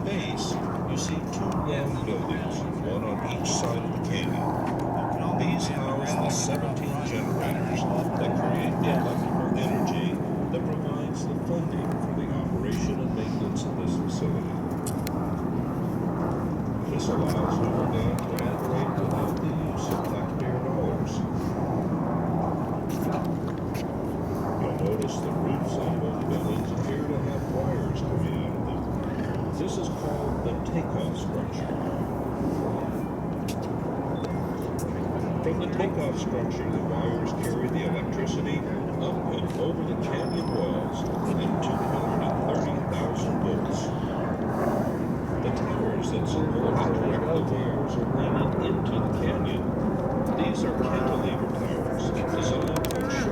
base, you see two long buildings, one on each side of the canyon. These house the 17 generators that create the electrical energy that provides the funding for the operation and maintenance of this facility. This allows Hoover Dam to operate without the use of taxpayer dollars. You'll notice the roofs on both buildings appear to have wires coming out of them. This is called the takeoff structure. From the takeoff structure, the wires carry the electricity